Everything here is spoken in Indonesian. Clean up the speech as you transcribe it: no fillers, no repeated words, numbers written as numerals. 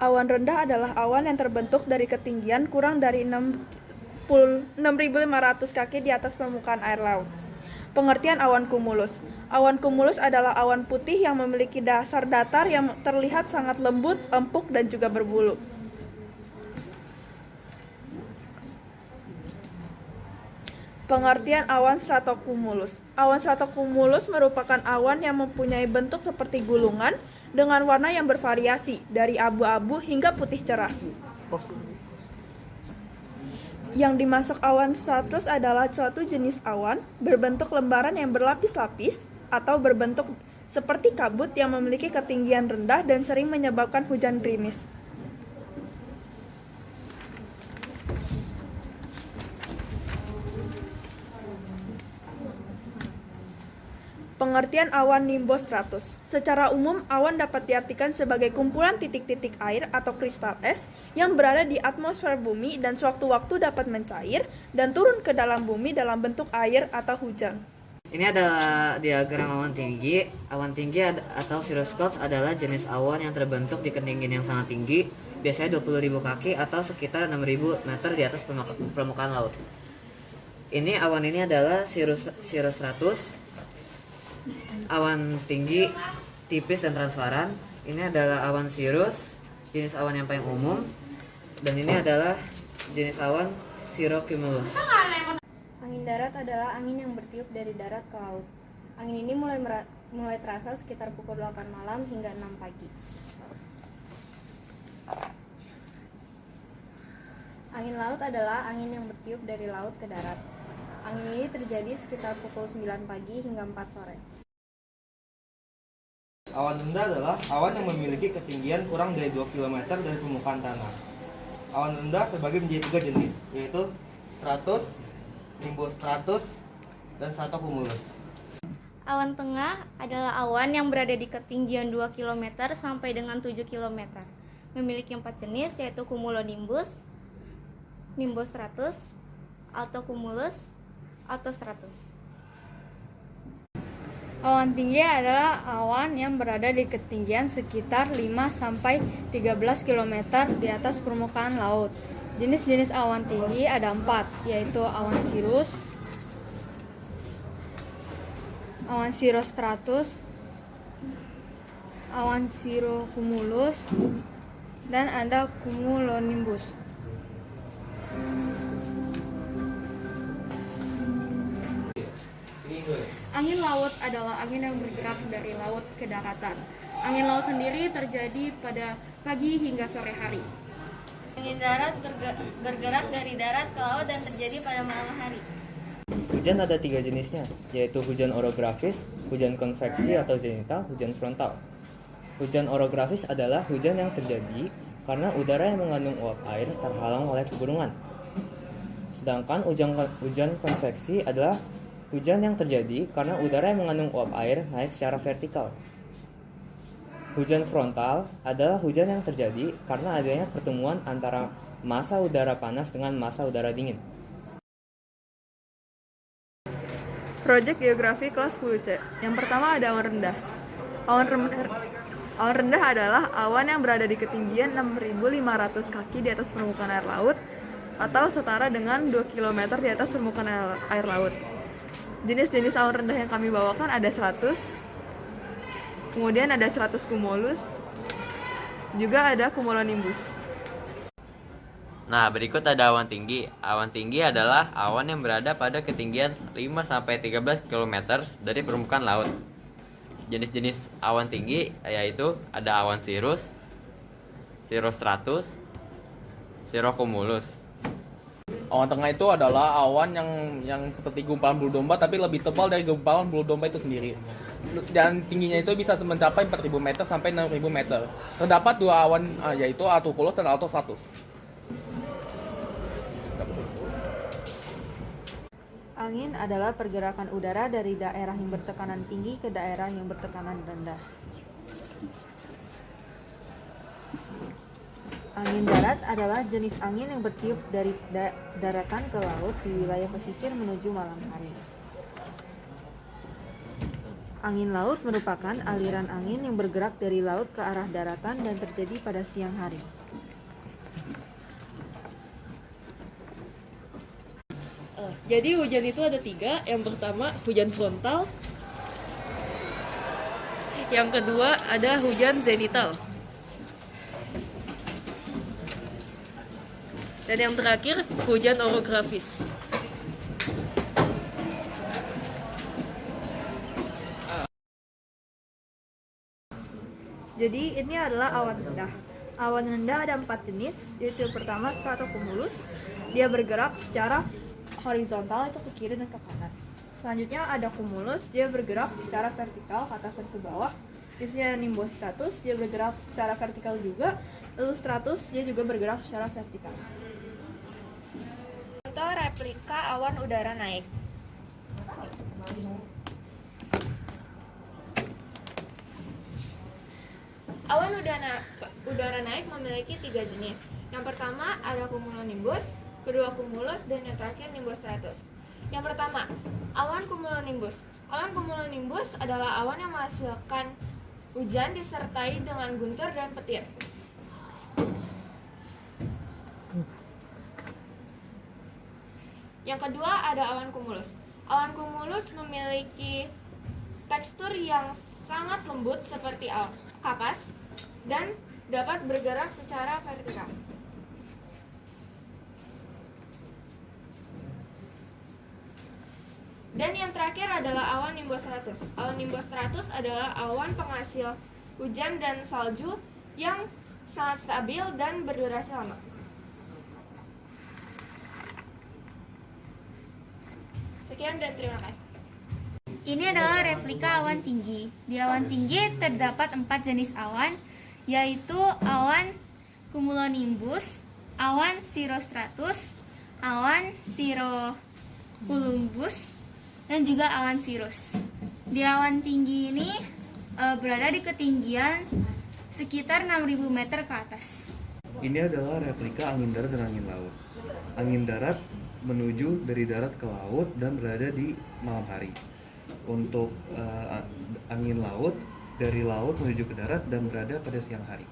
Awan rendah adalah awan yang terbentuk dari ketinggian kurang dari 6.500 kaki di atas permukaan air laut. Pengertian awan kumulus. Awan kumulus adalah awan putih yang memiliki dasar datar yang terlihat sangat lembut, empuk, dan juga berbulu. Pengertian awan stratocumulus. Awan stratocumulus merupakan awan yang mempunyai bentuk seperti gulungan dengan warna yang bervariasi, dari abu-abu hingga putih cerah. Yang dimaksud awan stratus adalah suatu jenis awan berbentuk lembaran yang berlapis-lapis atau berbentuk seperti kabut yang memiliki ketinggian rendah dan sering menyebabkan hujan gerimis. Pengertian awan nimbostratus. Secara umum, awan dapat diartikan sebagai kumpulan titik-titik air atau kristal es yang berada di atmosfer bumi dan sewaktu-waktu dapat mencair dan turun ke dalam bumi dalam bentuk air atau hujan. Ini adalah diagram awan tinggi. Awan tinggi atau cirrus clouds adalah jenis awan yang terbentuk di ketinggian yang sangat tinggi, biasanya 20.000 kaki atau sekitar 6.000 meter di atas permukaan laut. Awan ini adalah cirrus stratus. Awan tinggi, tipis dan transparan. Ini adalah awan cirrus, jenis awan yang paling umum. Dan ini adalah jenis awan cirrocumulus. Angin darat adalah angin yang bertiup dari darat ke laut. Angin ini mulai terasa sekitar pukul 8 malam hingga 6 pagi. Angin laut adalah angin yang bertiup dari laut ke darat. Angin ini terjadi sekitar pukul 9 pagi hingga 4 sore. Awan rendah adalah awan yang memiliki ketinggian kurang dari 2 km dari permukaan tanah. Awan rendah terbagi menjadi 3 jenis, yaitu stratus, nimbostratus, dan stratocumulus. Awan tengah adalah awan yang berada di ketinggian 2 km sampai dengan 7 km. Memiliki 4 jenis, yaitu cumulonimbus, nimbostratus, altocumulus, altostratus. Awan tinggi adalah awan yang berada di ketinggian sekitar 5-13 km di atas permukaan laut. Jenis-jenis awan tinggi ada 4, yaitu awan cirrus, awan cirrostratus, awan cirrocumulus, dan ada cumulonimbus. Angin laut adalah angin yang bergerak dari laut ke daratan. Angin laut sendiri terjadi pada pagi hingga sore hari. Angin darat bergerak dari darat ke laut dan terjadi pada malam hari. Hujan ada 3 jenisnya, yaitu hujan orografis, hujan konveksi atau zenital, hujan frontal. Hujan orografis adalah hujan yang terjadi karena udara yang mengandung uap air terhalang oleh pegunungan. Sedangkan hujan konveksi adalah hujan yang terjadi karena udara yang mengandung uap air naik secara vertikal. Hujan frontal adalah hujan yang terjadi karena adanya pertemuan antara massa udara panas dengan massa udara dingin. Proyek Geografi kelas 10C. Yang pertama ada awan rendah. Awan rendah adalah awan yang berada di ketinggian 6.500 kaki di atas permukaan air laut atau setara dengan 2 km di atas permukaan air laut. Jenis-jenis awan rendah yang kami bawakan ada stratus, kemudian ada stratocumulus, juga ada cumulonimbus. Nah, berikut ada awan tinggi. Awan tinggi adalah awan yang berada pada ketinggian 5-13 km dari permukaan laut. Jenis-jenis awan tinggi yaitu ada awan cirrus, cirrostratus, cirrocumulus. Awan tengah itu adalah awan yang seperti gumpalan bulu domba tapi lebih tebal dari gumpalan bulu domba itu sendiri. Dan tingginya itu bisa mencapai 4.000 meter sampai 6.000 meter. Terdapat 2 awan yaitu altoculus dan altostratus. Angin adalah pergerakan udara dari daerah yang bertekanan tinggi ke daerah yang bertekanan rendah. Angin darat adalah jenis angin yang bertiup dari daratan ke laut di wilayah pesisir menuju malam hari. Angin laut merupakan aliran angin yang bergerak dari laut ke arah daratan dan terjadi pada siang hari. Jadi hujan itu ada 3. Yang pertama hujan frontal. Yang kedua ada hujan zenital. Dan yang terakhir hujan orografis. Jadi ini adalah awan rendah. Awan rendah ada 4 jenis, yaitu yang pertama stratocumulus. Dia bergerak secara horizontal itu ke kiri dan ke kanan. Selanjutnya ada cumulus, dia bergerak secara vertikal ke atas dan ke bawah. Selanjutnya nimbostratus, dia bergerak secara vertikal juga. Lalu stratus, dia juga bergerak secara vertikal. Contoh replika awan udara naik. Awan udara naik memiliki 3 jenis. Yang pertama ada cumulonimbus, kedua cumulus, dan yang terakhir nimbostratus. Yang pertama, awan cumulonimbus. Awan cumulonimbus adalah awan yang menghasilkan hujan disertai dengan guntur dan petir. Yang kedua ada awan cumulus. Awan cumulus memiliki tekstur yang sangat lembut seperti kapas dan dapat bergerak secara vertikal. Dan yang terakhir adalah awan nimbostratus. Awan nimbostratus adalah awan penghasil hujan dan salju yang sangat stabil dan berdurasi lama. Sekian dan terima kasih. Ini adalah replika awan tinggi. Di awan tinggi terdapat 4 jenis awan, yaitu awan cumulonimbus, awan cirrostratus, awan cirroculumbus, dan juga awan cirrus. Di awan tinggi ini berada di ketinggian sekitar 6.000 meter ke atas. Ini adalah replika angin darat dan angin laut. Angin darat menuju dari darat ke laut dan berada di malam hari. Untuk angin laut dari laut menuju ke darat dan berada pada siang hari.